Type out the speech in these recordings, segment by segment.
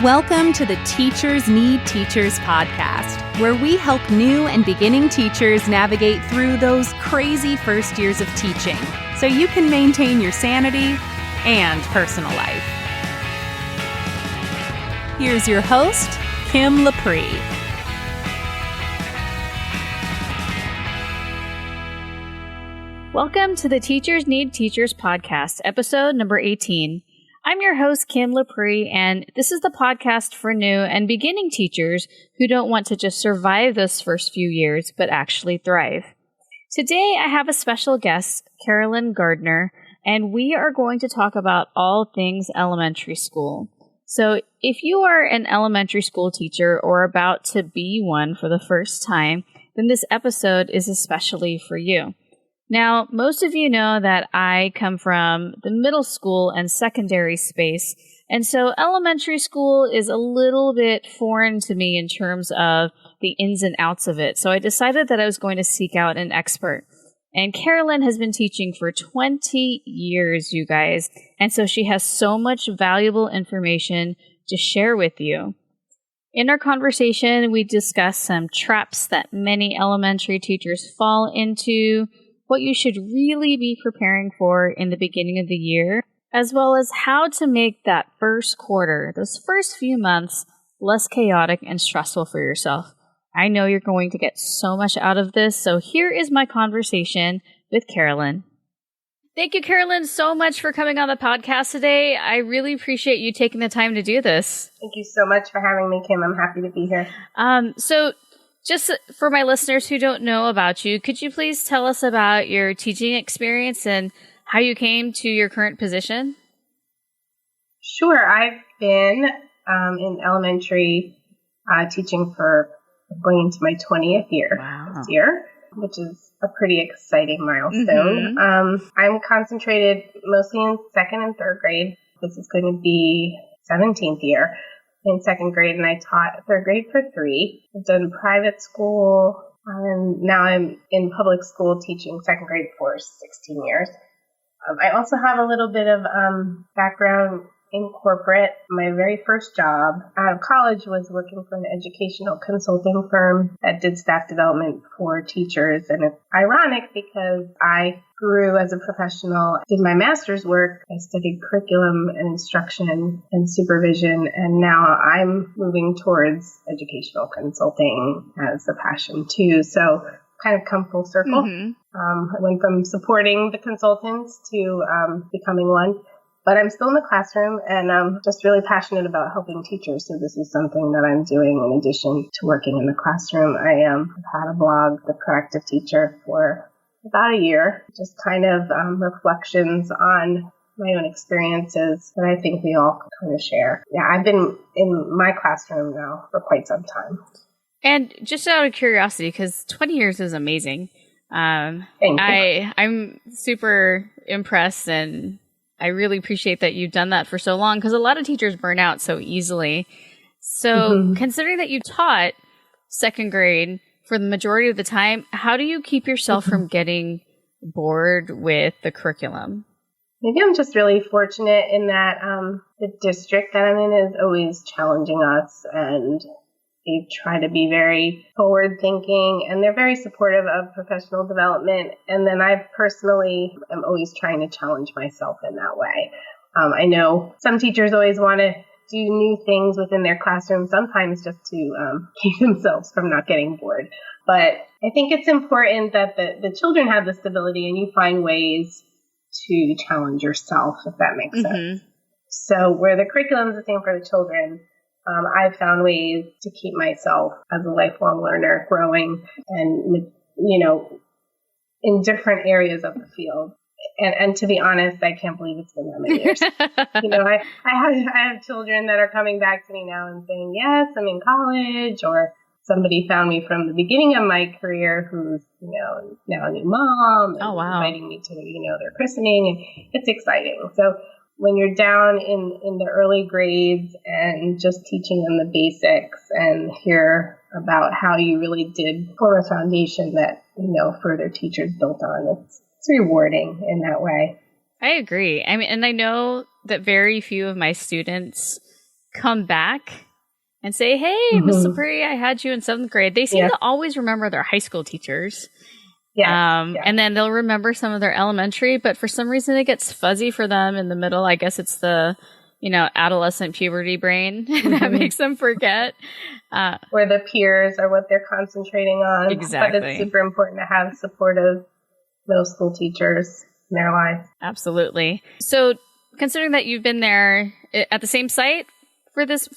Welcome to the Teachers Need Teachers podcast, where we help new and beginning teachers navigate through those crazy first years of teaching so you can maintain your sanity and personal life. Here's your host, Kim Lapre. Welcome to the Teachers Need Teachers podcast, episode number 18. I'm your host, Kim Lapre, and this is the podcast for new and beginning teachers who don't want to just survive those first few years, but actually thrive. Today, I have a special guest, Carolyn Gardner, and we are going to talk about all things elementary school. So if you are an elementary school teacher or about to be one for the first time, then this episode is especially for you. Now, most of you know that I come from the middle school and secondary space, and so elementary school is a little bit foreign to me in terms of the ins and outs of it. So I decided that I was going to seek out an expert. And Carolyn has been teaching for 20 years, you guys, and so she has so much valuable information to share with you. In our conversation, we discussed some traps that many elementary teachers fall into, what you should really be preparing for in the beginning of the year, as well as how to make that first quarter, those first few months, less chaotic and stressful for yourself. I know you're going to get so much out of this, so here is my conversation with Carolyn. Thank you, Carolyn, so much for coming on the podcast today. I really appreciate you taking the time to do this. Thank you so much for having me, Kim. I'm happy to be here. So just for my listeners who don't know about you, could you please tell us about your teaching experience and how you came to your current position? Sure. I've been in elementary teaching for going into my 20th year this year, which is a pretty exciting milestone. Mm-hmm. I'm concentrated mostly in second and third grade. This is going to be 17th year in second grade, and I taught third grade for 3. I've done private school, and now I'm in public school teaching second grade for 16 years. I also have a little bit of background in corporate. My very first job out of college was working for an educational consulting firm that did staff development for teachers. And it's ironic because I grew as a professional, did my master's work. I studied curriculum and instruction and supervision. And now I'm moving towards educational consulting as a passion too. So kind of come full circle. Mm-hmm. I went from supporting the consultants to becoming one. But I'm still in the classroom, and I'm just really passionate about helping teachers. So this is something that I'm doing in addition to working in the classroom. I've had a blog, The Proactive Teacher, for about a year, just kind of reflections on my own experiences that I think we all kind of share. Yeah, I've been in my classroom now for quite some time. And just out of curiosity, because 20 years is amazing. Thank you. I'm super impressed, and I really appreciate that you've done that for so long, because a lot of teachers burn out so easily. So considering that you taught second grade for the majority of the time, how do you keep yourself from getting bored with the curriculum? Maybe I'm just really fortunate in that the district that I'm in is always challenging us, and they try to be very forward thinking, and they're very supportive of professional development. And then I personally am always trying to challenge myself in that way. I know some teachers always want to do new things within their classroom, sometimes just to keep themselves from not getting bored. But I think it's important that the children have the stability and you find ways to challenge yourself, if that makes sense. So where the curriculum is the same for the children, I've found ways to keep myself as a lifelong learner growing and, in different areas of the field. And to be honest, I can't believe it's been that many years. I have children that are coming back to me now and saying, yes, I'm in college, or somebody found me from the beginning of my career who's, now a new mom and inviting me to, their christening. And it's exciting. So when you're down in the early grades and just teaching them the basics and hear about how you really did form a foundation that, further teachers built on, it's rewarding in that way. I agree. I mean, and I know that very few of my students come back and say, hey, Miss Lapri, I had you in 7th grade. They seem to always remember their high school teachers. And then they'll remember some of their elementary, but for some reason it gets fuzzy for them in the middle. I guess it's the, adolescent puberty brain that makes them forget. Where the peers are what they're concentrating on. Exactly. But it's super important to have supportive middle school teachers in their lives. Absolutely. So considering that you've been there at the same site for this,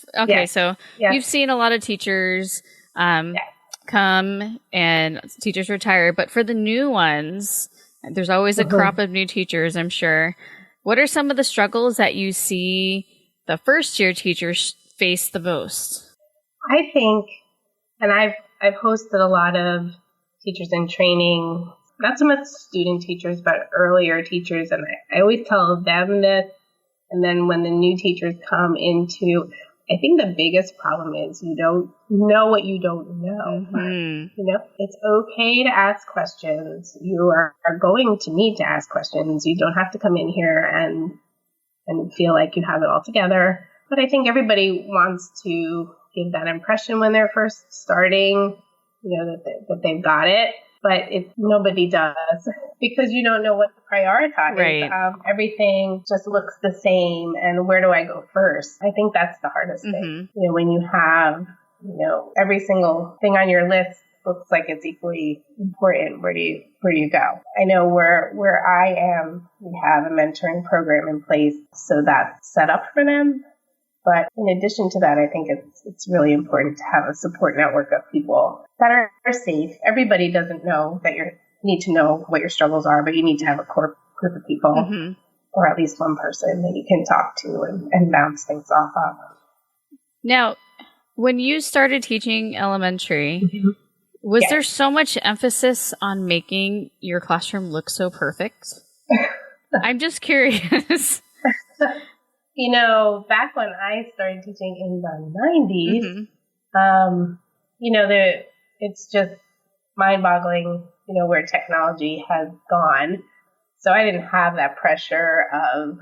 you've seen a lot of teachers come and teachers retire, but for the new ones, there's always a crop of new teachers, I'm sure. What are some of the struggles that you see the first year teachers face the most? I think, and I've hosted a lot of teachers in training, not so much student teachers, but earlier teachers, and I always tell them this, and then when the new teachers come into, I think the biggest problem is you don't know what you don't know. It's okay to ask questions. You are going to need to ask questions. You don't have to come in here and feel like you have it all together. But I think everybody wants to give that impression when they're first starting, that they've got it. But nobody does, because you don't know what to prioritize. Right. Everything just looks the same, and where do I go first? I think that's the hardest thing. When you have, every single thing on your list looks like it's equally important. Where do you go? I know where I am, we have a mentoring program in place, so that's set up for them. But in addition to that, I think it's really important to have a support network of people that are safe. Everybody doesn't know that you need to know what your struggles are, but you need to have a core group of people, or at least one person that you can talk to and bounce things off of. Now, when you started teaching elementary, was there so much emphasis on making your classroom look so perfect? I'm just curious. Back when I started teaching in the 90s, it's just mind-boggling, where technology has gone. So I didn't have that pressure of,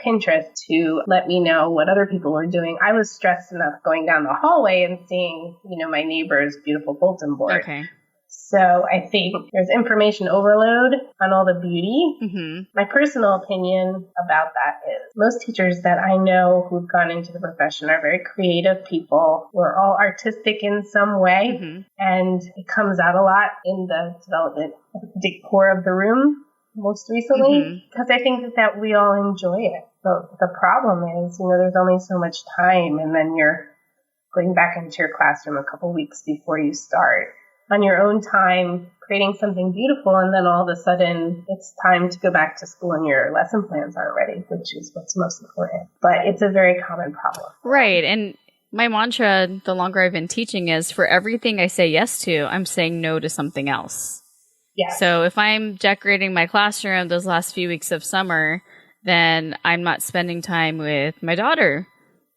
Pinterest to let me know what other people were doing. I was stressed enough going down the hallway and seeing, my neighbor's beautiful bulletin board. Okay. So I think there's information overload on all the beauty. My personal opinion about that is most teachers that I know who've gone into the profession are very creative people. We're all artistic in some way, and it comes out a lot in the development of the decor of the room most recently, because I think that we all enjoy it. The problem is, there's only so much time, and then you're going back into your classroom a couple weeks before you start on your own time, creating something beautiful, and then all of a sudden it's time to go back to school and your lesson plans aren't ready, which is what's most important. But it's a very common problem. Right. And my mantra, the longer I've been teaching, is for everything I say yes to, I'm saying no to something else. Yes. So if I'm decorating my classroom those last few weeks of summer, then I'm not spending time with my daughter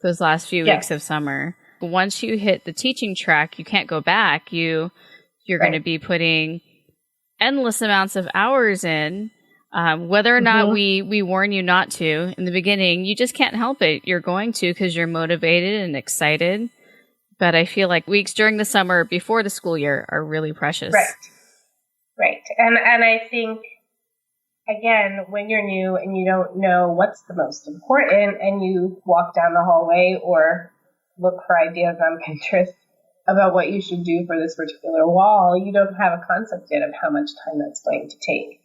those last few weeks of summer. Once you hit the teaching track, you can't go back. You're going to be putting endless amounts of hours in, whether or not we warn you not to in the beginning. You just can't help it. You're going to, because you're motivated and excited. But I feel like weeks during the summer before the school year are really precious. Right. And I think, again, when you're new and you don't know what's the most important, and you walk down the hallway or look for ideas on Pinterest about what you should do for this particular wall, you don't have a concept yet of how much time that's going to take.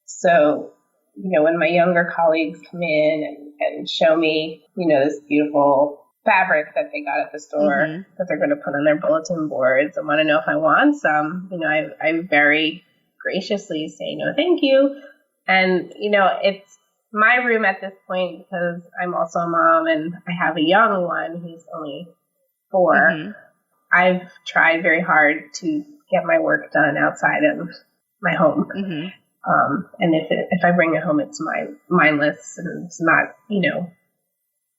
So, when my younger colleagues come in and show me, this beautiful fabric that they got at the store that they're going to put on their bulletin boards and want to know if I want some, I very graciously say, no, thank you. And, it's my room at this point, because I'm also a mom and I have a young one. He's only 4. I've tried very hard to get my work done outside of my home. And if I bring it home, it's mindless, and it's not,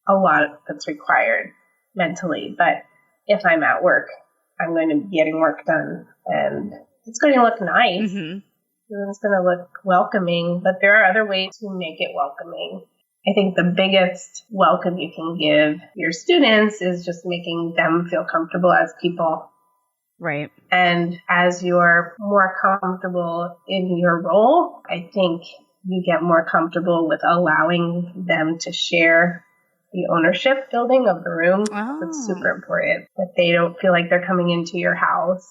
a lot that's required mentally. But if I'm at work, I'm going to be getting work done, and it's going to look nice. It's going to look welcoming, but there are other ways to make it welcoming. I think the biggest welcome you can give your students is just making them feel comfortable as people. Right. And as you're more comfortable in your role, I think you get more comfortable with allowing them to share the ownership building of the room. Oh. It's super important that they don't feel like they're coming into your house.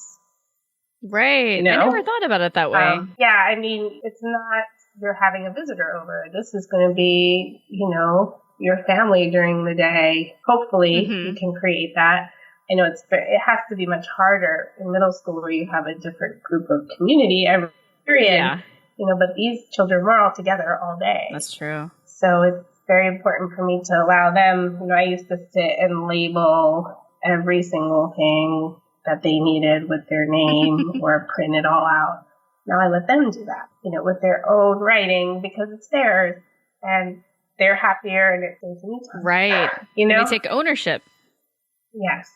Right. You know? I never thought about it that way. Yeah, I mean, it's not you're having a visitor over. This is going to be, your family during the day. Hopefully you can create that. I know it has to be much harder in middle school where you have a different group of community every period. Yeah. But these children were all together all day. That's true. So it's very important for me to allow them. I used to sit and label every single thing that they needed with their name or print it all out. Now I let them do that, with their own writing because it's theirs and they're happier and it saves me time. Right. They take ownership. Yes.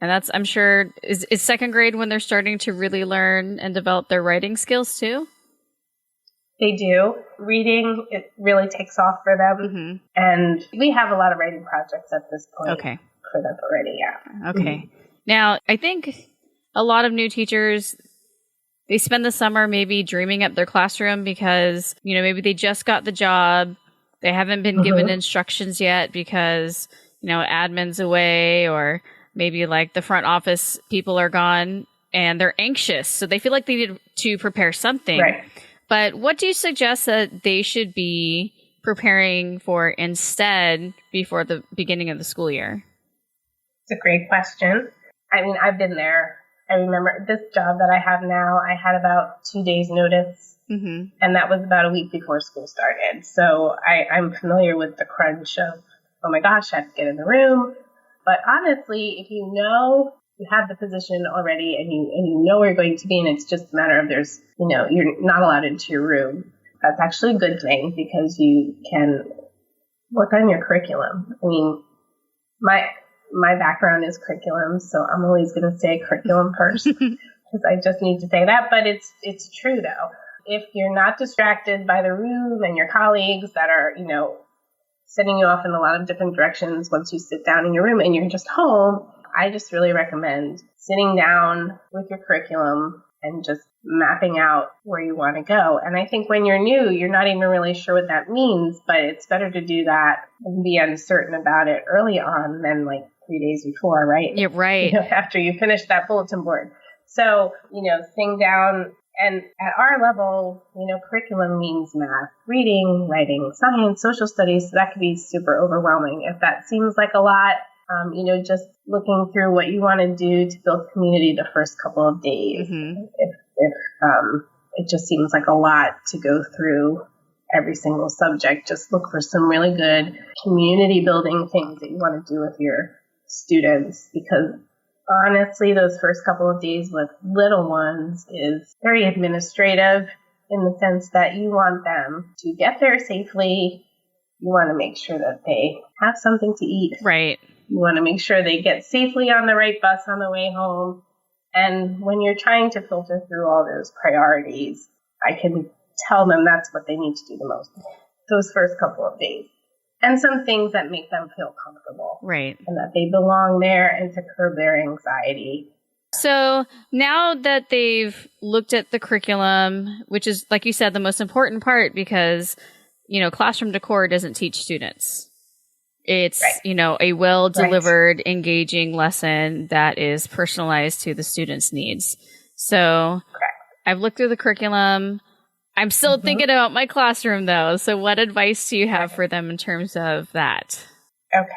And that's, I'm sure, is second grade when they're starting to really learn and develop their writing skills too? They do. Reading, it really takes off for them. Mm-hmm. And we have a lot of writing projects at this point for them already, yeah. Okay. Mm-hmm. Now, I think a lot of new teachers, they spend the summer maybe dreaming up their classroom because, maybe they just got the job. They haven't been given instructions yet because, admin's away or maybe like the front office people are gone and they're anxious. So they feel like they need to prepare something. Right. But what do you suggest that they should be preparing for instead before the beginning of the school year? It's a great question. I mean, I've been there. I remember this job that I have now, I had about 2 days notice. Mm-hmm. And that was about a week before school started. So I'm familiar with the crunch of, oh my gosh, I have to get in the room. But honestly, if you have the position already and you know where you're going to be and it's just a matter of you're not allowed into your room, that's actually a good thing because you can work on your curriculum. I mean, my background is curriculum, so I'm always going to say curriculum first because I just need to say that. But it's true, though. If you're not distracted by the room and your colleagues that are, sending you off in a lot of different directions once you sit down in your room and you're just home, I just really recommend sitting down with your curriculum and just mapping out where you want to go. And I think when you're new, you're not even really sure what that means, but it's better to do that and be uncertain about it early on than like 3 days before, right? Yeah, right. After you finish that bulletin board. So, sitting down and at our level, curriculum means math, reading, writing, science, social studies. So that could be super overwhelming. If that seems like a lot, just looking through what you want to do to build community the first couple of days. Mm-hmm. If it just seems like a lot to go through every single subject, just look for some really good community building things that you want to do with your students, because honestly, those first couple of days with little ones is very administrative in the sense that you want them to get there safely. You want to make sure that they have something to eat. Right. You want to make sure they get safely on the right bus on the way home. And when you're trying to filter through all those priorities, I can tell them that's what they need to do the most, those first couple of days. And some things that make them feel comfortable. Right. And that they belong there and to curb their anxiety. So now that they've looked at the curriculum, which is, like you said, the most important part because, classroom decor doesn't teach students. It's, right. A well-delivered, right. engaging lesson that is personalized to the student's needs. So correct. I've looked through the curriculum. I'm still mm-hmm. thinking about my classroom, though. So what advice do you have for them in terms of that? Okay.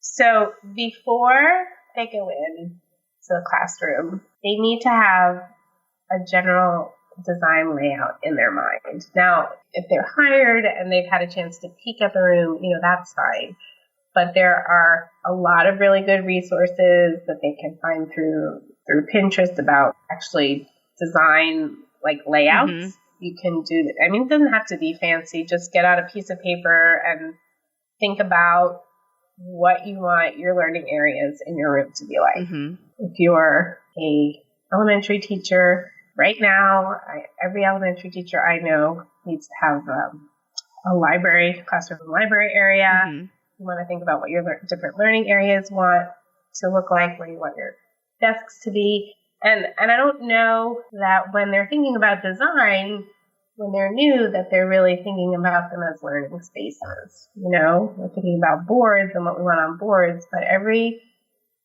So before they go in to the classroom, they need to have a general design layout in their mind. Now, if they're hired and they've had a chance to peek at the room, that's fine. But there are a lot of really good resources that they can find through Pinterest about actually design like layouts. Mm-hmm. You can do that. I mean, it doesn't have to be fancy. Just get out a piece of paper and think about what you want your learning areas in your room to be like. Mm-hmm. If you're a elementary teacher, right now, every elementary teacher I know needs to have a library, classroom library area. Mm-hmm. You want to think about what your different learning areas want to look like, where you want your desks to be. And I don't know that when they're thinking about design, when they're new, that they're really thinking about them as learning spaces. We're thinking about boards and what we want on boards, but every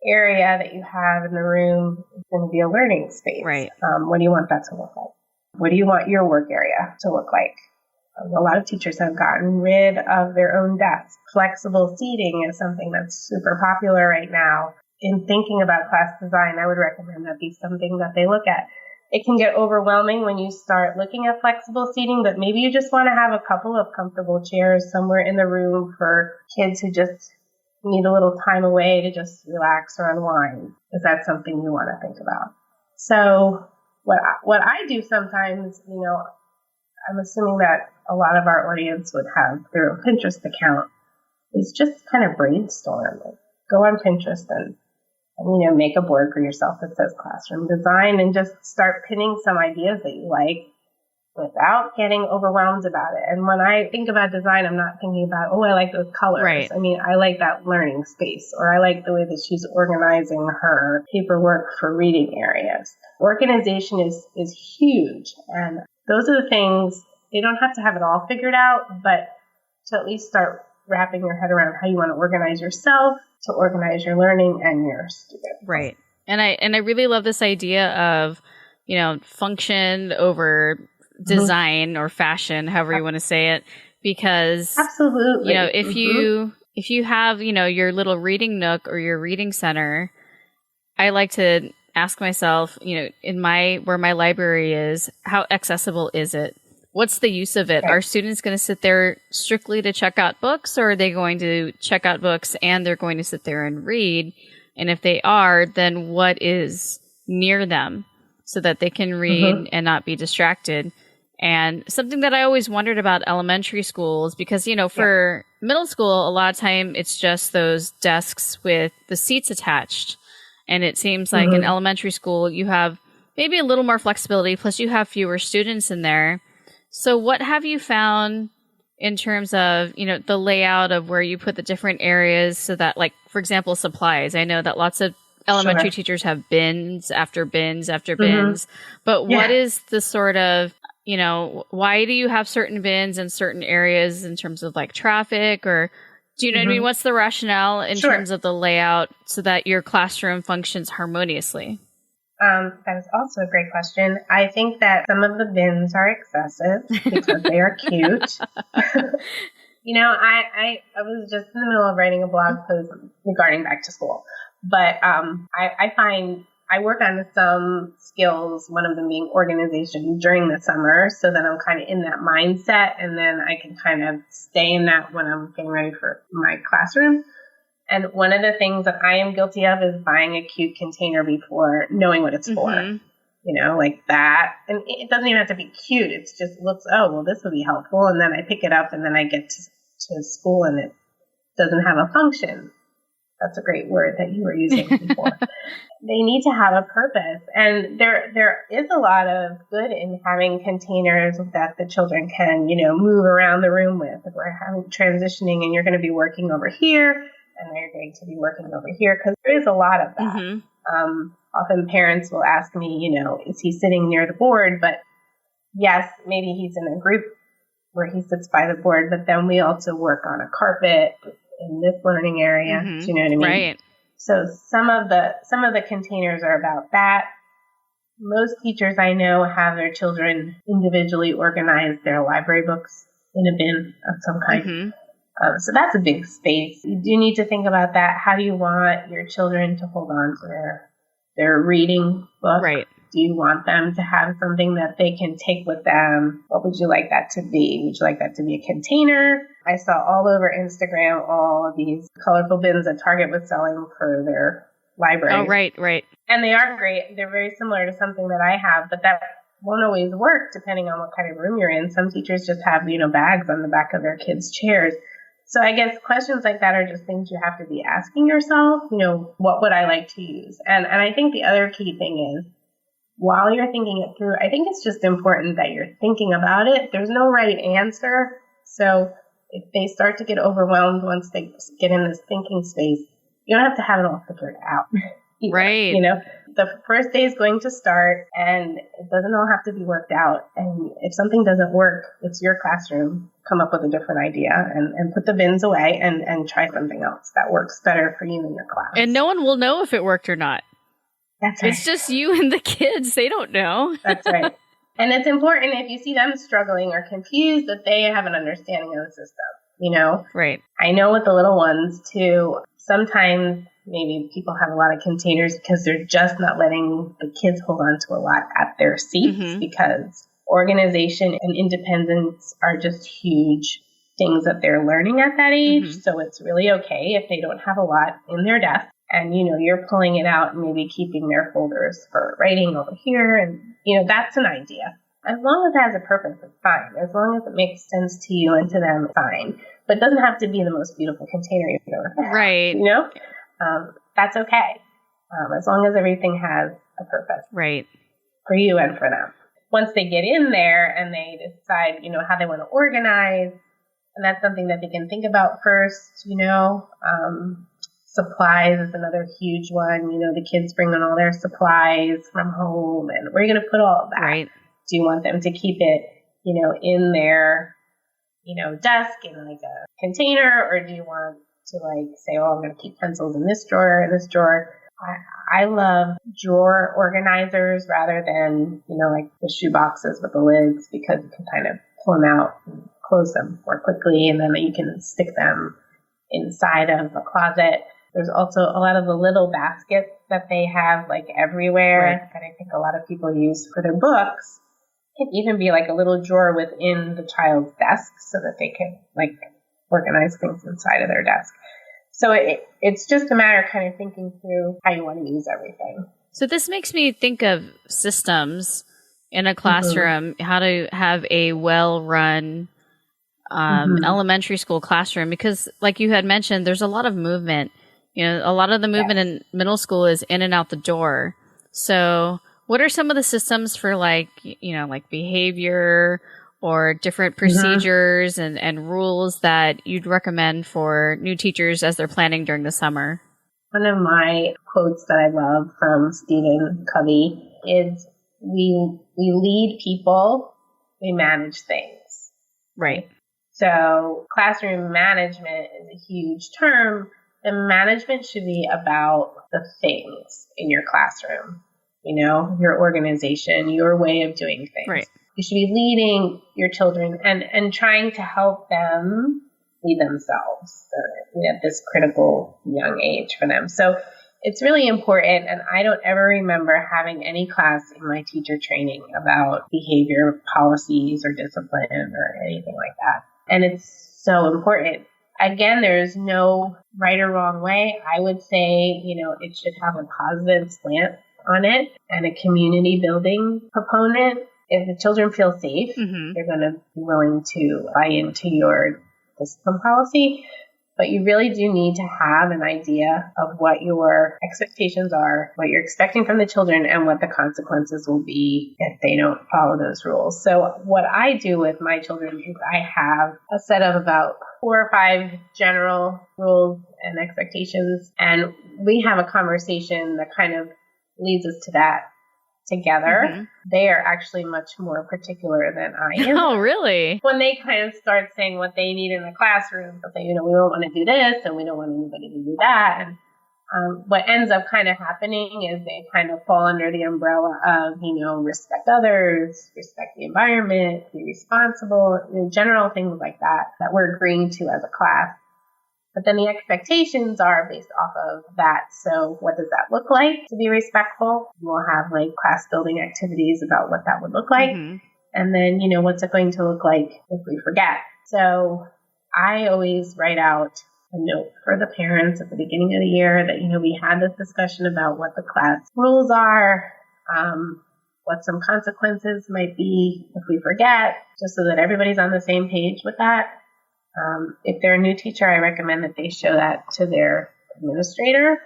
area that you have in the room is going to be a learning space. Right. What do you want that to look like? What do you want your work area to look like? A lot of teachers have gotten rid of their own desks. Flexible seating is something that's super popular right now. In thinking about class design, I would recommend that be something that they look at. It can get overwhelming when you start looking at flexible seating, but maybe you just want to have a couple of comfortable chairs somewhere in the room for kids who just need a little time away to just relax or unwind. Is that something you want to think about? So what I do sometimes, I'm assuming that a lot of our audience would have their own Pinterest account, is just kind of brainstorm. Go on Pinterest and make a board for yourself that says classroom design and just start pinning some ideas that you like without getting overwhelmed about it. And when I think about design, I'm not thinking about, I like those colors. Right. I mean, I like that learning space, or I like the way that she's organizing her paperwork for reading areas. Organization is huge. And those are the things, they don't have to have it all figured out, but to at least start wrapping your head around how you want to organize yourself, to organize your learning and your students. Right. And I really love this idea of, function over design or fashion, however you want to say it, because absolutely, if you have, your little reading nook or your reading center, I like to ask myself, where my library is, how accessible is it? What's the use of it? Right. Are students going to sit there strictly to check out books, or are they going to check out books and they're going to sit there and read? And if they are, then what is near them so that they can read and not be distracted? And something that I always wondered about elementary schools, because, for middle school, a lot of time it's just those desks with the seats attached. And it seems like in elementary school, you have maybe a little more flexibility, plus you have fewer students in there. So what have you found in terms of, the layout of where you put the different areas so that, like, for example, supplies? I know that lots of elementary teachers have bins after bins after bins, but what is the sort of, why do you have certain bins in certain areas in terms of like traffic, or do you know what I mean? What's the rationale in terms of the layout so that your classroom functions harmoniously? That is also a great question. I think that some of the bins are excessive because they are cute. I was just in the middle of writing a blog post regarding back to school, but I find I work on some skills, one of them being organization during the summer, so that I'm kind of in that mindset, and then I can kind of stay in that when I'm getting ready for my classroom. And one of the things that I am guilty of is buying a cute container before knowing what it's for, like that. And it doesn't even have to be cute. It just looks, this would be helpful. And then I pick it up and then I get to school and it doesn't have a function. That's a great word that you were using before. They need to have a purpose. And there is a lot of good in having containers that the children can, move around the room with. If we're transitioning and you're going to be working over here, and they're going to be working over here, because there is a lot of that. Often parents will ask me, is he sitting near the board? But yes, maybe he's in a group where he sits by the board, but then we also work on a carpet in this learning area. Do you know what I mean? Right. So some of the containers are about that. Most teachers I know have their children individually organize their library books in a bin of some kind. So that's a big space. You do need to think about that. How do you want your children to hold on to their reading book? Right. Do you want them to have something that they can take with them? What would you like that to be? Would you like that to be a container? I saw all over Instagram all of these colorful bins that Target was selling for their library. Oh, right. And they are great. They're very similar to something that I have, but that won't always work depending on what kind of room you're in. Some teachers just have, bags on the back of their kids' chairs. So I guess questions like that are just things you have to be asking yourself, what would I like to use? And I think the other key thing is, while you're thinking it through, I think it's just important that you're thinking about it. There's no right answer. So if they start to get overwhelmed once they get in this thinking space, you don't have to have it all figured out. Either, right. The first day is going to start and it doesn't all have to be worked out. And if something doesn't work, it's your classroom. Come up with a different idea and put the bins away and try something else that works better for you and your class. And no one will know if it worked or not. That's right. It's just you and the kids. They don't know. That's right. And it's important if you see them struggling or confused that they have an understanding of the system, Right. I know with the little ones too, sometimes maybe people have a lot of containers because they're just not letting the kids hold on to a lot at their seats because organization and independence are just huge things that they're learning at that age. So it's really okay if they don't have a lot in their desk and, you're pulling it out and maybe keeping their folders for writing over here. And, that's an idea. As long as it has a purpose, it's fine. As long as it makes sense to you and to them, fine. But it doesn't have to be the most beautiful container you've ever had. Right. That's okay. As long as everything has a purpose. Right. For you and for them. Once they get in there and they decide, how they want to organize, and that's something that they can think about first, supplies is another huge one. The kids bring in all their supplies from home and where are you going to put all of that? Right. Do you want them to keep it, in their, desk in like a container, or do you want to say, oh, I'm going to keep pencils in this drawer, this drawer? I love drawer organizers rather than, like the shoe boxes with the lids because you can kind of pull them out and close them more quickly, and then you can stick them inside of a closet. There's also a lot of the little baskets that they have everywhere that I think a lot of people use for their books. It can even be like a little drawer within the child's desk so that they can organize things inside of their desk. So it's just a matter of kind of thinking through how you want to use everything. So this makes me think of systems in a classroom, how to have a well-run elementary school classroom, because like you had mentioned, there's a lot of movement. A lot of the movement in middle school is in and out the door. So what are some of the systems for behavior or different procedures and rules that you'd recommend for new teachers as they're planning during the summer? One of my quotes that I love from Stephen Covey is, we lead people, we manage things. Right. So classroom management is a huge term. The management should be about the things in your classroom, your organization, your way of doing things. Right. You should be leading your children and trying to help them lead themselves at this critical young age for them. So it's really important. And I don't ever remember having any class in my teacher training about behavior policies or discipline or anything like that. And it's so important. Again, there's no right or wrong way. I would say, it should have a positive slant on it and a community building proponent. If the children feel safe, they're going to be willing to buy into your discipline policy. But you really do need to have an idea of what your expectations are, what you're expecting from the children, and what the consequences will be if they don't follow those rules. So what I do with my children is I have a set of about 4 or 5 general rules and expectations, and we have a conversation that kind of leads us to that together. They are actually much more particular than I am. Oh, really? When they kind of start saying what they need in the classroom, they'll say, we don't want to do this and we don't want anybody to do that. And what ends up kind of happening is they kind of fall under the umbrella of, respect others, respect the environment, be responsible, general things like that we're agreeing to as a class. But then the expectations are based off of that. So what does that look like to be respectful? We'll have class building activities about what that would look like. And then, what's it going to look like if we forget? So I always write out a note for the parents at the beginning of the year that, we had this discussion about what the class rules are, what some consequences might be if we forget, just so that everybody's on the same page with that. If they're a new teacher, I recommend that they show that to their administrator.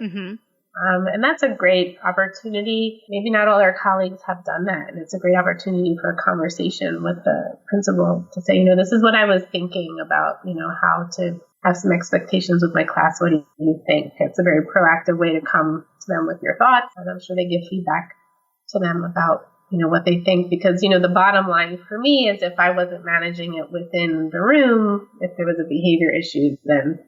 And that's a great opportunity. Maybe not all our colleagues have done that. And it's a great opportunity for a conversation with the principal to say, this is what I was thinking about, how to have some expectations with my class. What do you think? It's a very proactive way to come to them with your thoughts. And I'm sure they give feedback to them about, what they think. Because, the bottom line for me is if I wasn't managing it within the room, if there was a behavior issue, then,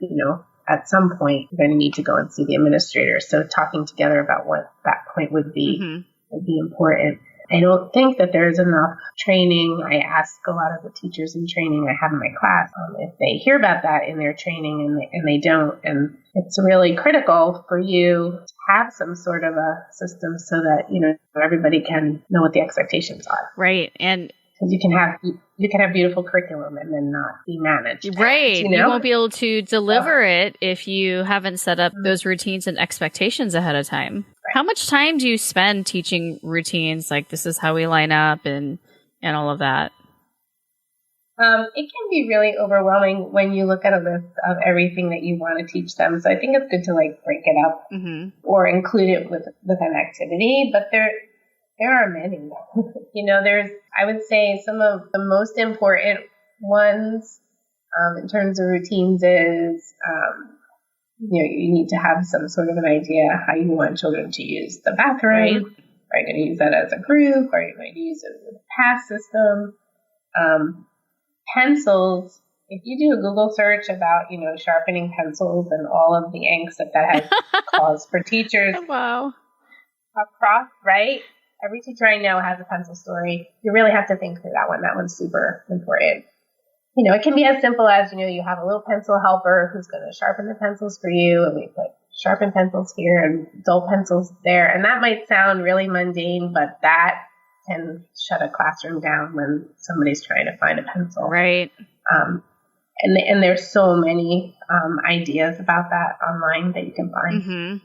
at some point, you're going to need to go and see the administrator. So talking together about what that point would be would be important. I don't think that there's enough training. I ask a lot of the teachers in training I have in my class if they hear about that in their training, and they don't. And it's really critical for you to have some sort of a system so that, everybody can know what the expectations are. Right. And you can have beautiful curriculum and then not be managed. Right. You won't be able to deliver it if you haven't set up those routines and expectations ahead of time. Right. How much time do you spend teaching routines, like this is how we line up and all of that? It can be really overwhelming when you look at a list of everything that you want to teach them. So I think it's good to break it up or include it with an activity. But there are many. I would say some of the most important ones in terms of routines is, you need to have some sort of an idea how you want children to use the bathroom. Right. Are you going to use that as a group? Are you going to use it with a pass system? Pencils. If you do a Google search about, sharpening pencils and all of the angst that has caused for teachers. Wow. Across, right? Every teacher I know has a pencil story. You really have to think through that one. That one's super important. It can be as simple as, you have a little pencil helper who's going to sharpen the pencils for you, and we put sharpened pencils here and dull pencils there. And that might sound really mundane, but that can shut a classroom down when somebody's trying to find a pencil. Right. And there's so many ideas about that online that you can find.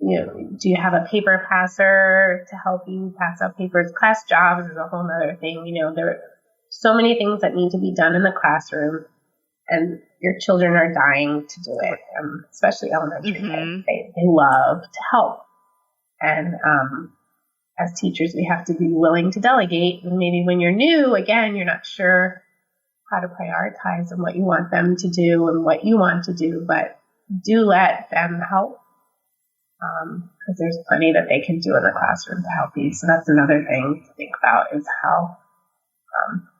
Do you have a paper passer to help you pass out papers? Class jobs is a whole other thing. There are so many things that need to be done in the classroom, and your children are dying to do it, especially elementary kids. They love to help. And as teachers, we have to be willing to delegate. And maybe when you're new, again, you're not sure how to prioritize and what you want them to do and what you want to do, but do let them help. Because there's plenty that they can do in the classroom to help you. So that's another thing to think about is how,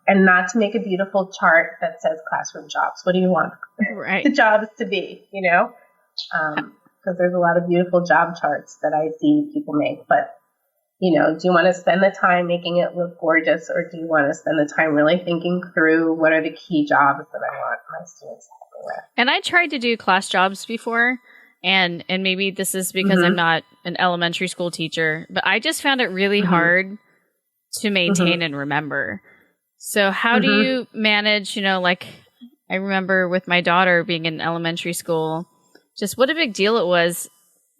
and not to make a beautiful chart that says classroom jobs. What do you want the jobs to be, because there's a lot of beautiful job charts that I see people make. But, do you want to spend the time making it look gorgeous, or do you want to spend the time really thinking through what are the key jobs that I want my students helping with? And I tried to do class jobs before. And maybe this is because I'm not an elementary school teacher, but I just found it really hard to maintain and remember. So how do you manage, I remember with my daughter being in elementary school, just what a big deal it was,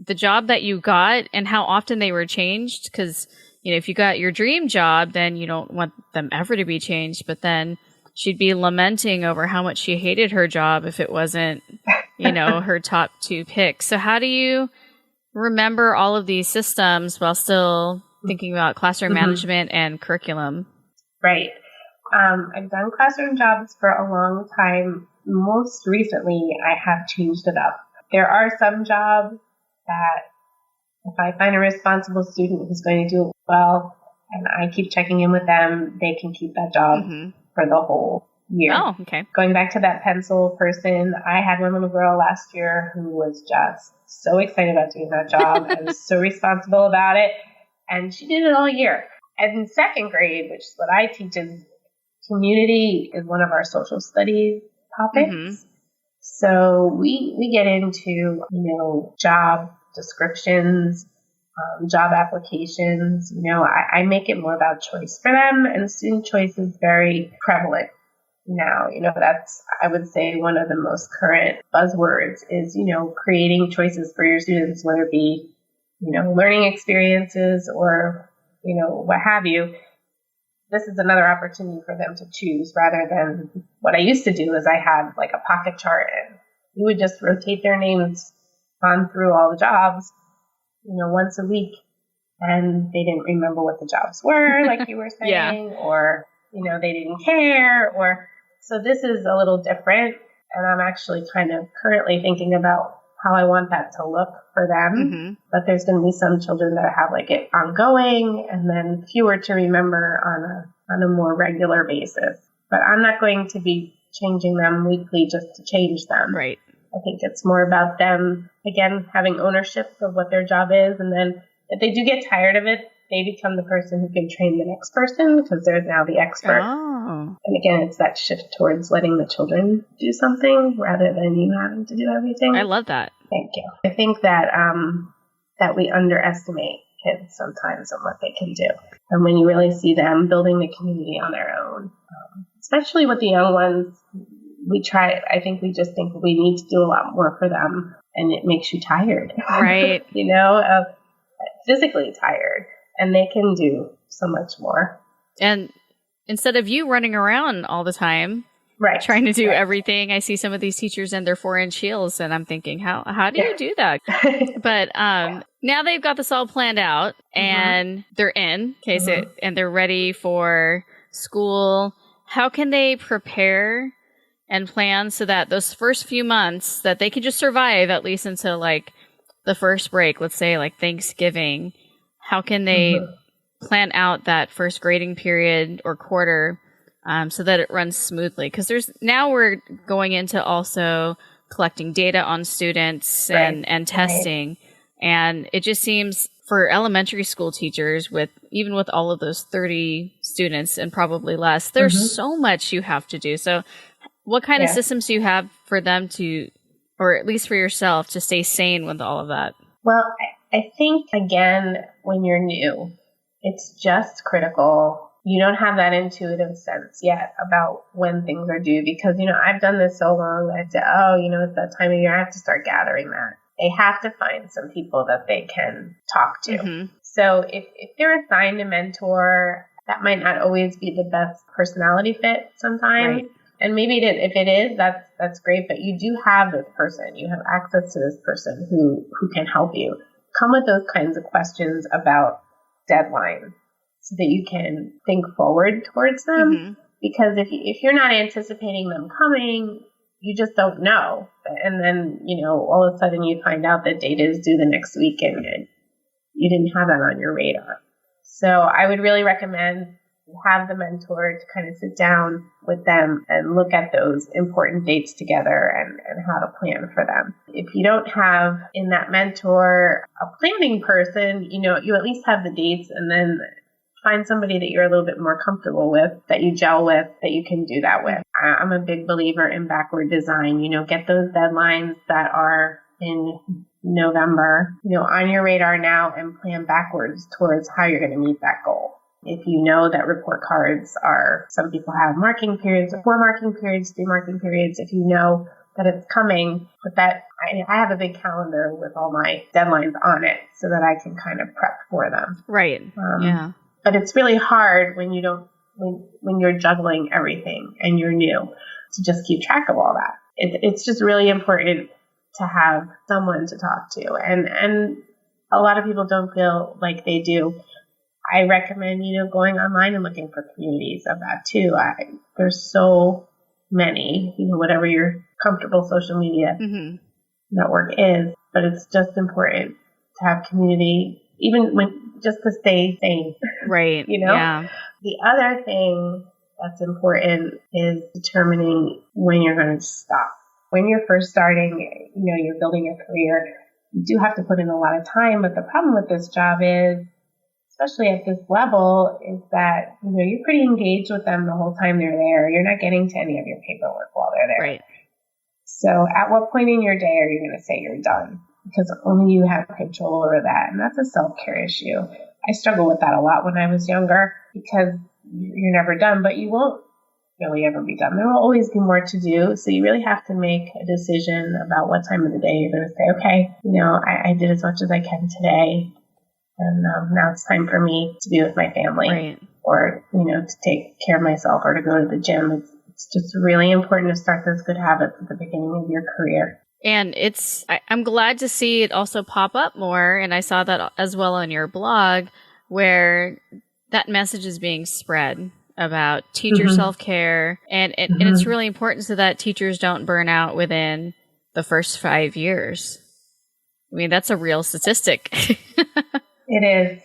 the job that you got and how often they were changed. Because, if you got your dream job, then you don't want them ever to be changed. But then she'd be lamenting over how much she hated her job if it wasn't, her top two picks. So how do you remember all of these systems while still thinking about classroom management and curriculum? Right. I've done classroom jobs for a long time. Most recently, I have changed it up. There are some jobs that if I find a responsible student who's going to do it well, and I keep checking in with them, they can keep that job for the whole year. Oh, okay. Going back to that pencil person, I had one little girl last year who was just so excited about doing that job and so responsible about it. And she did it all year. And in second grade, which is what I teach, is community is one of our social studies topics. So we get into, job descriptions, job applications. I make it more about choice for them, and student choice is very prevalent now. That's, I would say, one of the most current buzzwords is, creating choices for your students, whether it be, learning experiences or, what have you. This is another opportunity for them to choose rather than what I used to do is I had like a pocket chart and, you would just rotate their names on through all the jobs, once a week, and they didn't remember what the jobs were, like you were saying, or, they didn't care, so this is a little different. And I'm actually kind of currently thinking about how I want that to look for them. But there's going to be some children that have like it ongoing and then fewer to remember on a more regular basis. But I'm not going to be changing them weekly just to change them. Right. I think it's more about them, again, having ownership of what their job is. And then if they do get tired of it, they become the person who can train the next person because they're now the expert. Oh. And again, it's that shift towards letting the children do something rather than you having to do everything. I love that. Thank you. I think that that we underestimate kids sometimes and what they can do. And when you really see them building the community on their own, especially with the young ones, I think we just think we need to do a lot more for them, and it makes you tired. Right. Physically tired, and they can do so much more. And instead of you running around all the time, right, trying to do everything, I see some of these teachers in their 4-inch heels, and I'm thinking, how do you do that? But now they've got this all planned out, and they're in, and they're ready for school. How can they prepare and plan so that those first few months that they can just survive at least until like the first break, let's say like Thanksgiving, how can they plan out that first grading period or quarter so that it runs smoothly? Because now we're going into also collecting data on students and testing. And it just seems for elementary school teachers, even with all of those 30 students and probably less, there's so much you have to do. So what kind of systems do you have for them to, or at least for yourself, to stay sane with all of that? Well, I think, again, when you're new, it's just critical. You don't have that intuitive sense yet about when things are due because, I've done this so long. I said, it's that time of year. I have to start gathering that. They have to find some people that they can talk to. So if they're assigned a mentor, that might not always be the best personality fit sometimes. Right. And maybe if it is, that's great. But you do have this person. You have access to this person who can help you. Come with those kinds of questions about deadlines so that you can think forward towards them. Because if you're not anticipating them coming, you just don't know. And then, all of a sudden you find out that data is due the next week and you didn't have that on your radar. So I would really recommend have the mentor to kind of sit down with them and look at those important dates together and how to plan for them. If you don't have in that mentor a planning person, you at least have the dates and then find somebody that you're a little bit more comfortable with, that you gel with, that you can do that with. I'm a big believer in backward design. Get those deadlines that are in November, on your radar now and plan backwards towards how you're going to meet that goal. If you know that report cards some people have marking periods, 4 marking periods, 3 marking periods. If you know that it's coming, but that I have a big calendar with all my deadlines on it so that I can kind of prep for them. Right. But it's really hard when when you're juggling everything and you're new to just keep track of all that. It's just really important to have someone to talk to. And a lot of people don't feel like they do. I recommend, going online and looking for communities of that too. There's so many, whatever your comfortable social media network is, but it's just important to have community, even just to stay sane. Right. Yeah. The other thing that's important is determining when you're going to stop. When you're first starting, you're building a career, you do have to put in a lot of time, but the problem with this job is, especially at this level, is that, you're pretty engaged with them the whole time they're there. You're not getting to any of your paperwork while they're there. Right. So at what point in your day are you going to say you're done? Because only you have control over that. And that's a self-care issue. I struggled with that a lot when I was younger because you're never done, but you won't really ever be done. There will always be more to do. So you really have to make a decision about what time of the day you're going to say, okay, I did as much as I can today. And now it's time for me to be with my family, right, or, to take care of myself or to go to the gym. It's just really important to start those good habits at the beginning of your career. And I'm glad to see it also pop up more. And I saw that as well on your blog, where that message is being spread about teacher self-care. And it's really important so that teachers don't burn out within the first 5 years. I mean, that's a real statistic. It is.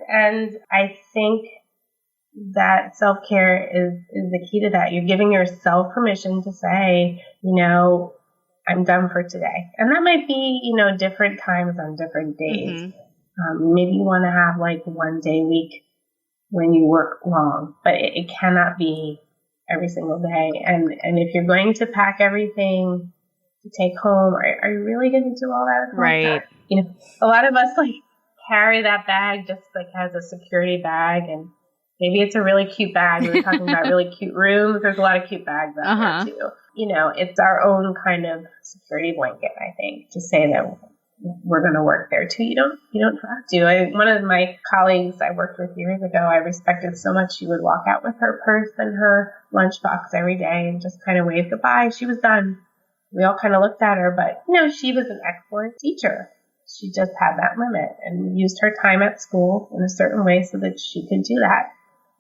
And I think that self-care is the key to that. You're giving yourself permission to say, I'm done for today. And that might be, different times on different days. Maybe you want to have like one day a week when you work long, but it cannot be every single day. And if you're going to pack everything to take home, are you really going to do all that? Right. A lot of us like carry that bag just like as a security bag, and maybe it's a really cute bag. We were talking about really cute rooms. There's a lot of cute bags out there too. It's our own kind of security blanket, I think, to say that we're going to work there too. You don't have to. One of my colleagues I worked with years ago, I respected so much. She would walk out with her purse and her lunchbox every day and just kind of wave goodbye. She was done. We all kind of looked at her, but she was an excellent teacher. She just had that limit and used her time at school in a certain way so that she could do that.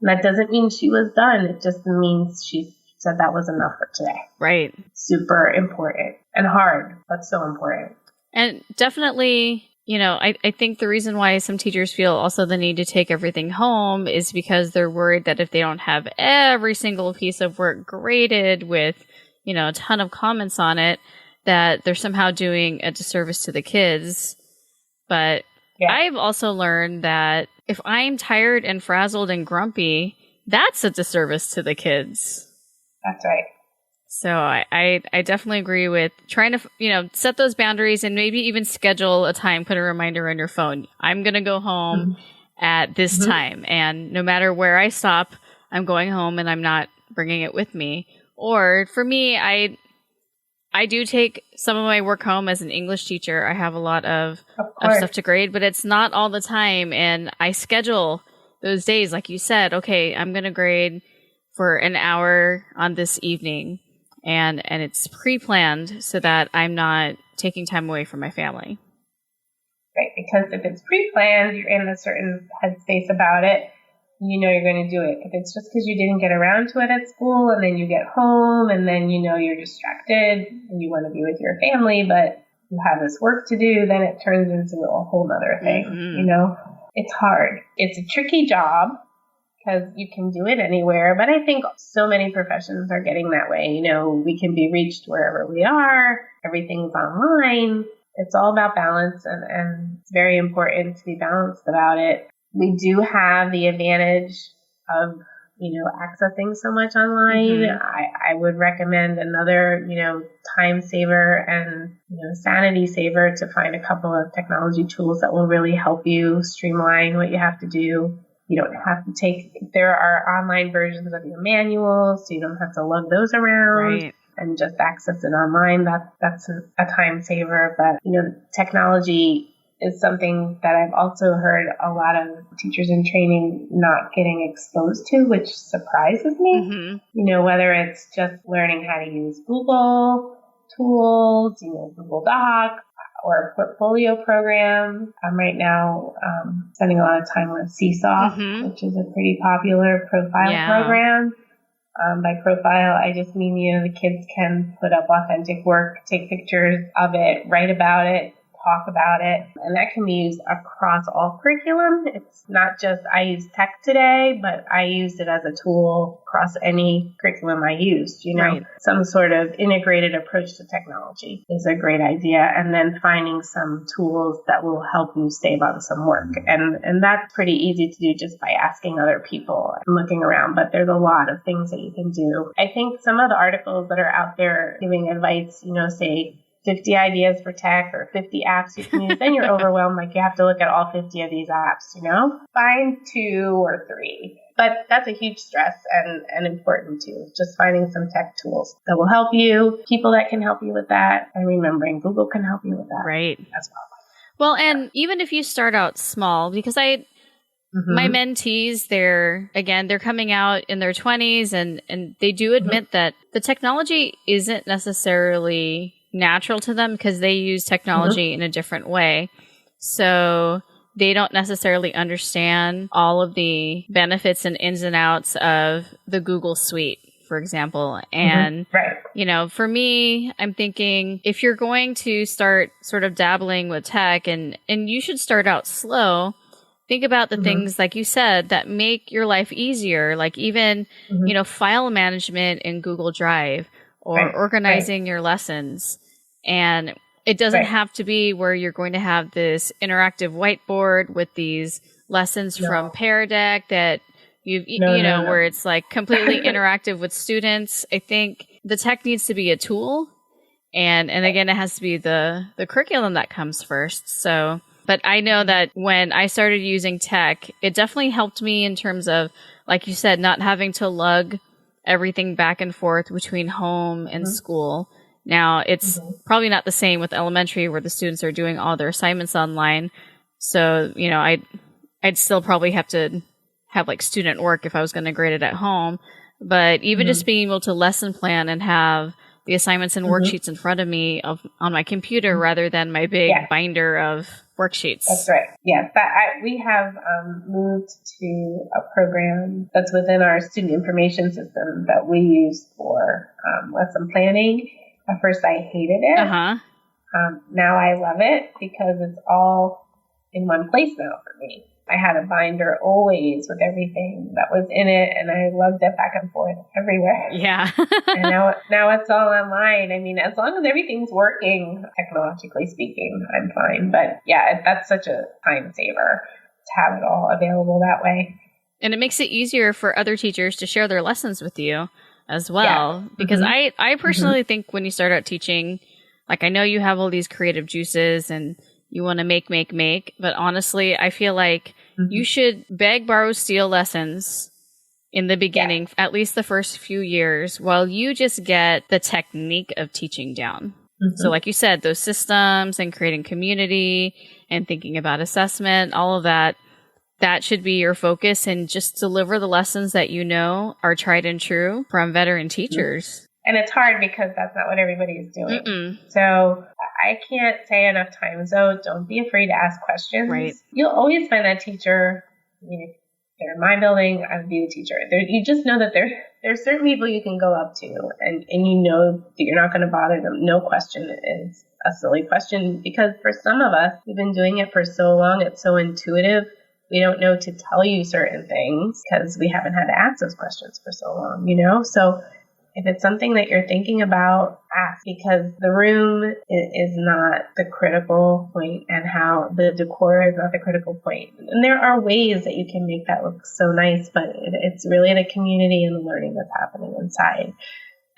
And that doesn't mean she was done. It just means she said that was enough for today. Right. Super important and hard, but so important. And definitely, I think the reason why some teachers feel also the need to take everything home is because they're worried that if they don't have every single piece of work graded with, a ton of comments on it, that they're somehow doing a disservice to the kids. But I've also learned that if I'm tired and frazzled and grumpy, that's a disservice to the kids. That's right. So I definitely agree with trying to, set those boundaries and maybe even schedule a time, put a reminder on your phone. I'm going to go home at this time. And no matter where I stop, I'm going home and I'm not bringing it with me. Or for me, I do take some of my work home as an English teacher. I have a lot of stuff to grade, but it's not all the time. And I schedule those days, like you said, okay, I'm going to grade for an hour on this evening. And it's pre-planned so that I'm not taking time away from my family. Right, because if it's pre-planned, you're in a certain headspace about it. You're going to do it. If it's just because you didn't get around to it at school and then you get home and then you're distracted and you want to be with your family, but you have this work to do, then it turns into a whole other thing. It's hard. It's a tricky job because you can do it anywhere, but I think so many professions are getting that way. We can be reached wherever we are. Everything's online. It's all about balance, and it's very important to be balanced about it. We do have the advantage of, accessing so much online. I would recommend another, time saver and, sanity saver to find a couple of technology tools that will really help you streamline what you have to do. You don't have to there are online versions of your manuals, so you don't have to lug those around and just access it online. That's a time saver. But, technology is something that I've also heard a lot of teachers in training not getting exposed to, which surprises me. Whether it's just learning how to use Google tools, Google Docs, or a portfolio program. I'm right now spending a lot of time with Seesaw, which is a pretty popular profile program. By profile, I just mean, the kids can put up authentic work, take pictures of it, write about it, talk about it. And that can be used across all curriculum. It's not just I use tech today, but I used it as a tool across any curriculum I used. Some sort of integrated approach to technology is a great idea. And then finding some tools that will help you save on some work. And that's pretty easy to do just by asking other people and looking around. But there's a lot of things that you can do. I think some of the articles that are out there giving advice, say 50 ideas for tech or 50 apps you can use, then you're overwhelmed. Like you have to look at all 50 of these apps, Find 2 or 3. But that's a huge stress and important too. Just finding some tech tools that will help you, people that can help you with that, and remembering Google can help you with that as well. Well, and even if you start out small, because my mentees, they're coming out in their 20s and they do admit that the technology isn't necessarily natural to them because they use technology in a different way. So they don't necessarily understand all of the benefits and ins and outs of the Google Suite, for example. And, you know, for me, I'm thinking if you're going to start sort of dabbling with tech and you should start out slow, think about the things, like you said, that make your life easier, like even, you know, file management in Google Drive or organizing your lessons. And it doesn't have to be where you're going to have this interactive whiteboard with these lessons from Pear Deck that you know, where it's like completely interactive with students. I think the tech needs to be a tool. And again, it has to be the curriculum that comes first. So, but I know that when I started using tech, it definitely helped me in terms of, like you said, not having to lug everything back and forth between home and school. Now, it's probably not the same with elementary where the students are doing all their assignments online. So, you know, I'd still probably have to have like student work if I was going to grade it at home. But even just being able to lesson plan and have the assignments and worksheets in front of me on my computer rather than my big binder of worksheets. That's right. Yes. We have moved to a program that's within our student information system that we use for lesson planning. At first, I hated it. Now I love it because it's all in one place now for me. I had a binder always with everything that was in it, and I lugged it back and forth everywhere. Yeah. And now it's all online. I mean, as long as everything's working, technologically speaking, I'm fine. But yeah, that's such a time saver to have it all available that way. And it makes it easier for other teachers to share their lessons with you as well. Because I personally think when you start out teaching, like I know you have all these creative juices and you want to make, but honestly, I feel like you should beg, borrow, steal lessons in the beginning, at least the first few years, while you just get the technique of teaching down. So like you said, those systems and creating community and thinking about assessment, all of that, that should be your focus, and just deliver the lessons that you know are tried and true from veteran teachers. And it's hard because that's not what everybody is doing. So I can't say enough times, though, don't be afraid to ask questions. Right. You'll always find that teacher. I mean, if they're in my building, I would be the teacher. You just know that there's certain people you can go up to, and you know that you're not going to bother them. No question is a silly question, because for some of us, we've been doing it for so long, it's so intuitive. We don't know to tell you certain things because we haven't had to ask those questions for so long, you know? So if it's something that you're thinking about, ask, because the room is not the critical point, and how the decor is not the critical point. And there are ways that you can make that look so nice, but it's really the community and the learning that's happening inside.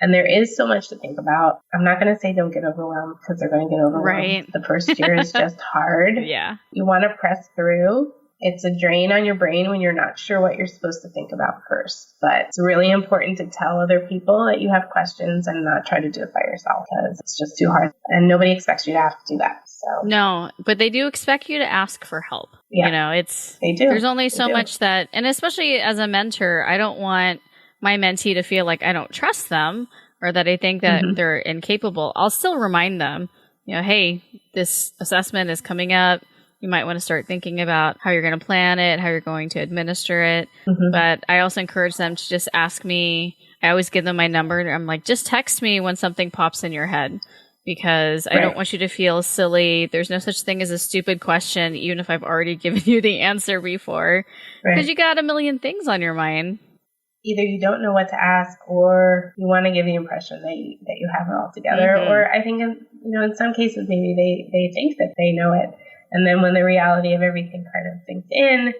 And there is so much to think about. I'm not going to say don't get overwhelmed, because they're going to get overwhelmed. Right. The first year is just hard. Yeah. You want to press through. It's a drain on your brain when you're not sure what you're supposed to think about first. But it's really important to tell other people that you have questions and not try to do it by yourself, because it's just too hard. And nobody expects you to have to do that. So no, but they do expect you to ask for help. Yeah, you know, they do. There's only so much that, and especially as a mentor, I don't want my mentee to feel like I don't trust them or that I think that they're incapable. I'll still remind them, you know, hey, this assessment is coming up. You might want to start thinking about how you're going to plan it, how you're going to administer it. But I also encourage them to just ask me. I always give them my number. I'm like, just text me when something pops in your head, because I don't want you to feel silly. There's no such thing as a stupid question, even if I've already given you the answer before, because you got a million things on your mind. Either you don't know what to ask, or you want to give the impression that you have it all together. Or I think, in some cases, maybe they think that they know it. And then when the reality of everything kind of sinks in,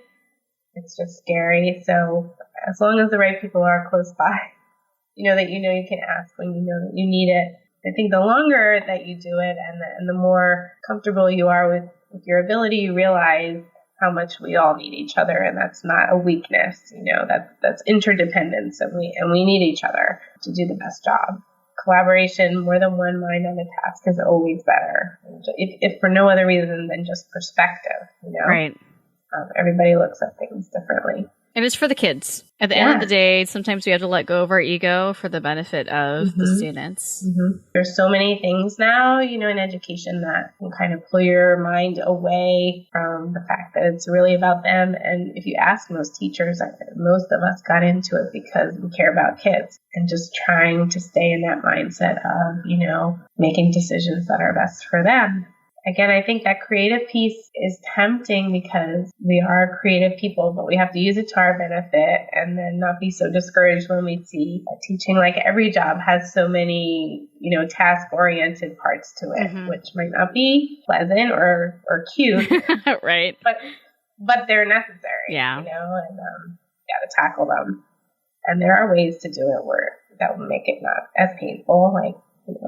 it's just scary. So as long as the right people are close by, you can ask when you know that you need it. I think the longer that you do it, and the more comfortable you are with your ability, you realize how much we all need each other. And that's not a weakness, that's interdependence. And we need each other to do the best job. Collaboration, more than one mind on a task, is always better. If for no other reason than just perspective, Right. Everybody looks at things differently. And it's for the kids. At the end of the day, sometimes we have to let go of our ego for the benefit of the students. There's so many things now, in education that can kind of pull your mind away from the fact that it's really about them. And if you ask most teachers, most of us got into it because we care about kids and just trying to stay in that mindset of, making decisions that are best for them. Again, I think that creative piece is tempting because we are creative people, but we have to use it to our benefit and then not be so discouraged when we see teaching, like every job has so many, task-oriented parts to it, which might not be pleasant or cute. Right. But they're necessary, and got to tackle them. And there are ways to do it that will make it not as painful, like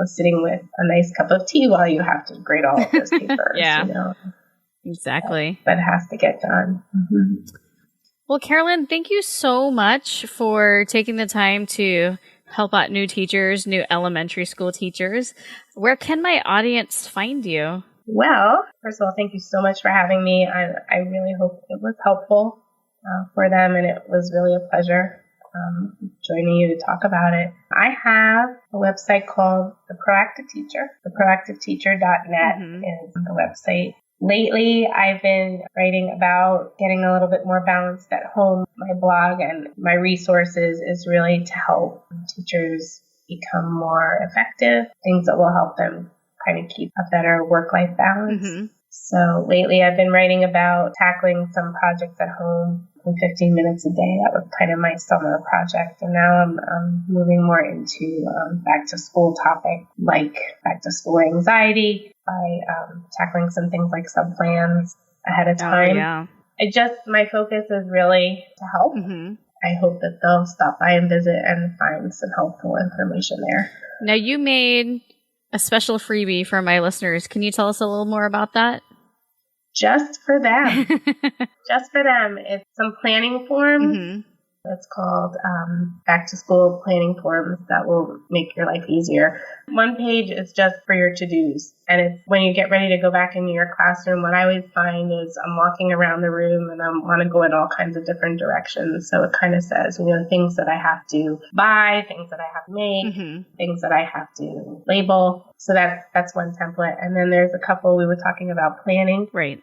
sitting with a nice cup of tea while you have to grade all of those papers. Exactly. But it has to get done. Well, Carolyn, thank you so much for taking the time to help out new teachers, new elementary school teachers. Where can my audience find you? Well, first of all, thank you so much for having me. I really hope it was helpful for them, and it was really a pleasure joining you to talk about it. I have a website called The Proactive Teacher. TheProactiveTeacher.net is the website. Lately, I've been writing about getting a little bit more balanced at home. My blog and my resources is really to help teachers become more effective, things that will help them kind of keep a better work-life balance. So lately I've been writing about tackling some projects at home in 15 minutes a day. That was kind of my summer project. And now I'm moving more into back to school topic, like back to school anxiety by tackling some things like sub-plans ahead of time. My focus is really to help. I hope that they'll stop by and visit and find some helpful information there. Now, you made a special freebie for my listeners. Can you tell us a little more about that? Just for them. Just for them. It's some planning forms. It's called Back to School Planning Forms that will make your life easier. One page is just for your to-dos. And it's when you get ready to go back into your classroom, what I always find is I'm walking around the room and I want to go in all kinds of different directions. So it kind of says, things that I have to buy, things that I have to make, things that I have to label. So that's one template. And then there's a couple we were talking about planning. Right.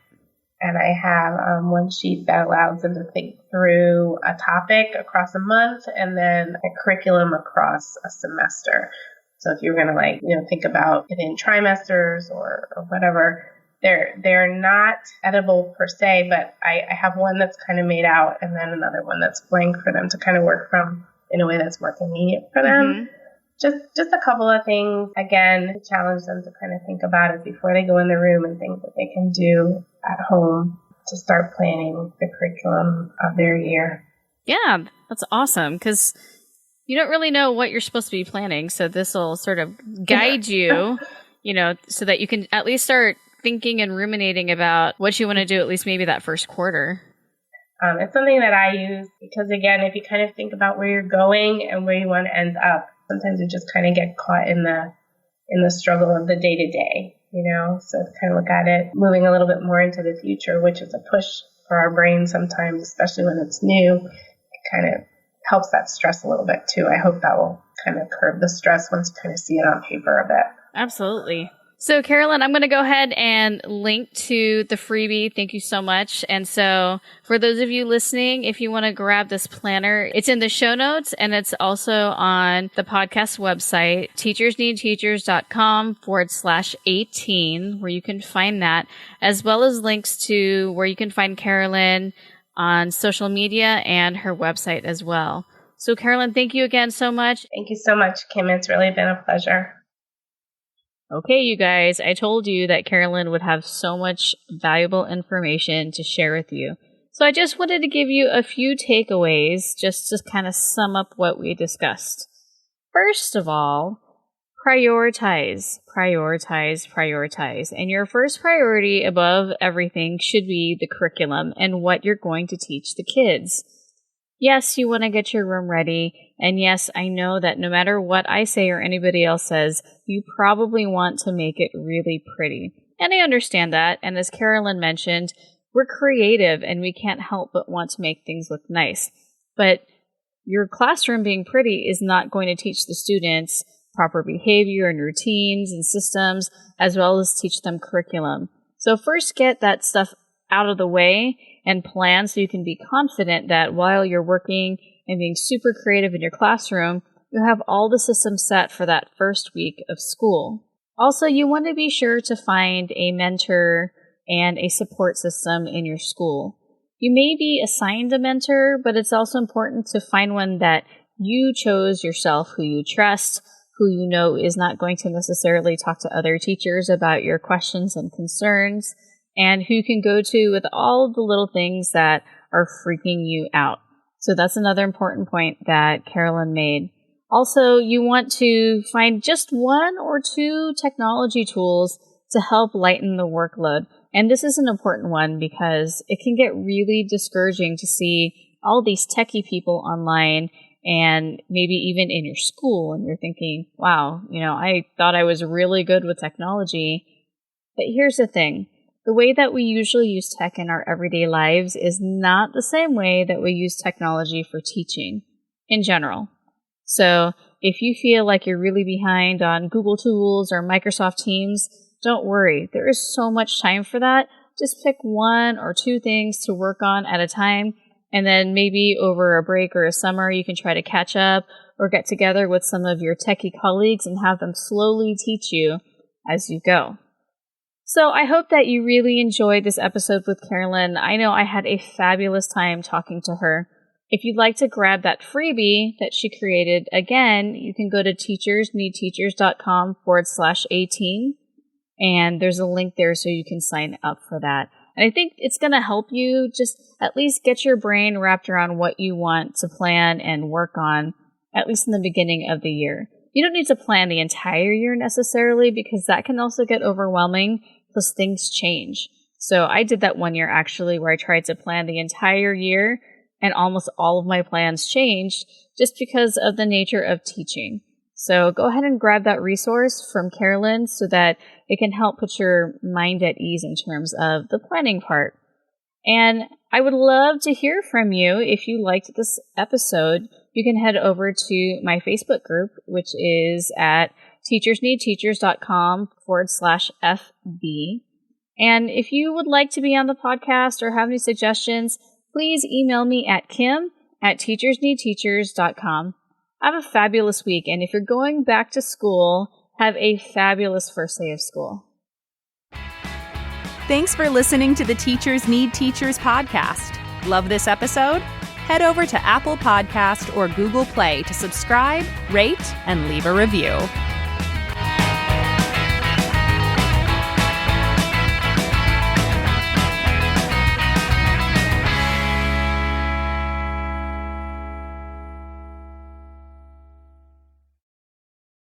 And I have one sheet that allows them to think through a topic across a month and then a curriculum across a semester. So if you're going to think about it in trimesters or whatever, they're not editable per se, but I have one that's kind of made out and then another one that's blank for them to kind of work from in a way that's more convenient for them. Just a couple of things, again, to challenge them to kind of think about it before they go in the room and things that they can do at home to start planning the curriculum of their year. Yeah, that's awesome because you don't really know what you're supposed to be planning. So this will sort of guide you, so that you can at least start thinking and ruminating about what you want to do, at least maybe that first quarter. It's something that I use because, again, if you kind of think about where you're going and where you want to end up, sometimes you just kind of get caught in the struggle of the day-to-day, So to kind of look at it, moving a little bit more into the future, which is a push for our brain sometimes, especially when it's new, it kind of helps that stress a little bit too. I hope that will kind of curb the stress once you kind of see it on paper a bit. Absolutely. So, Carolyn, I'm going to go ahead and link to the freebie. Thank you so much. And so for those of you listening, if you want to grab this planner, it's in the show notes and it's also on the podcast website, teachers&nbsp.com/18, where you can find that, as well as links to where you can find Carolyn on social media and her website as well. So, Carolyn, thank you again so much. Thank you so much, Kim. It's really been a pleasure. Okay, you guys, I told you that Carolyn would have so much valuable information to share with you. So I just wanted to give you a few takeaways just to kind of sum up what we discussed. First of all, prioritize. And your first priority above everything should be the curriculum and what you're going to teach the kids. Yes, you want to get your room ready. And yes, I know that no matter what I say or anybody else says, you probably want to make it really pretty. And I understand that. And as Carolyn mentioned, We're creative and we can't help but want to make things look nice. But your classroom being pretty is not going to teach the students proper behavior and routines and systems, as well as teach them curriculum. So first get that stuff out of the way and plan so you can be confident that while you're working and being super creative in your classroom, you have all the systems set for that first week of school. Also, you want to be sure to find a mentor and a support system in your school. You may be assigned a mentor, but it's also important to find one that you chose yourself, who you trust, who you know is not going to necessarily talk to other teachers about your questions and concerns, and who you can go to with all the little things that are freaking you out. So that's another important point that Carolyn made. Also, you want to find just 1 or 2 technology tools to help lighten the workload. And this is an important one because it can get really discouraging to see all these techie people online and maybe even in your school. And you're thinking, wow, I thought I was really good with technology. But here's the thing. The way that we usually use tech in our everyday lives is not the same way that we use technology for teaching in general. So if you feel like you're really behind on Google Tools or Microsoft Teams, don't worry. There is so much time for that. Just pick 1 or 2 things to work on at a time. And then maybe over a break or a summer, you can try to catch up or get together with some of your techie colleagues and have them slowly teach you as you go. So I hope that you really enjoyed this episode with Carolyn. I know I had a fabulous time talking to her. If you'd like to grab that freebie that she created, again, you can go to teachers&nbsp.com/18. And there's a link there so you can sign up for that. And I think it's going to help you just at least get your brain wrapped around what you want to plan and work on, at least in the beginning of the year. You don't need to plan the entire year necessarily because that can also get overwhelming, plus things change. So I did that one year actually where I tried to plan the entire year and almost all of my plans changed just because of the nature of teaching. So go ahead and grab that resource from Carolyn so that it can help put your mind at ease in terms of the planning part. And I would love to hear from you. If you liked this episode, you can head over to my Facebook group, which is at teachers&nbsp.com/FB. And if you would like to be on the podcast or have any suggestions, please email me at kim@teachers&nbsp.com. Have a fabulous week, and if you're going back to school, have a fabulous first day of school. Thanks for listening to the Teachers Need Teachers podcast. Love this episode? Head over to Apple Podcast or Google Play to subscribe, rate, and leave a review.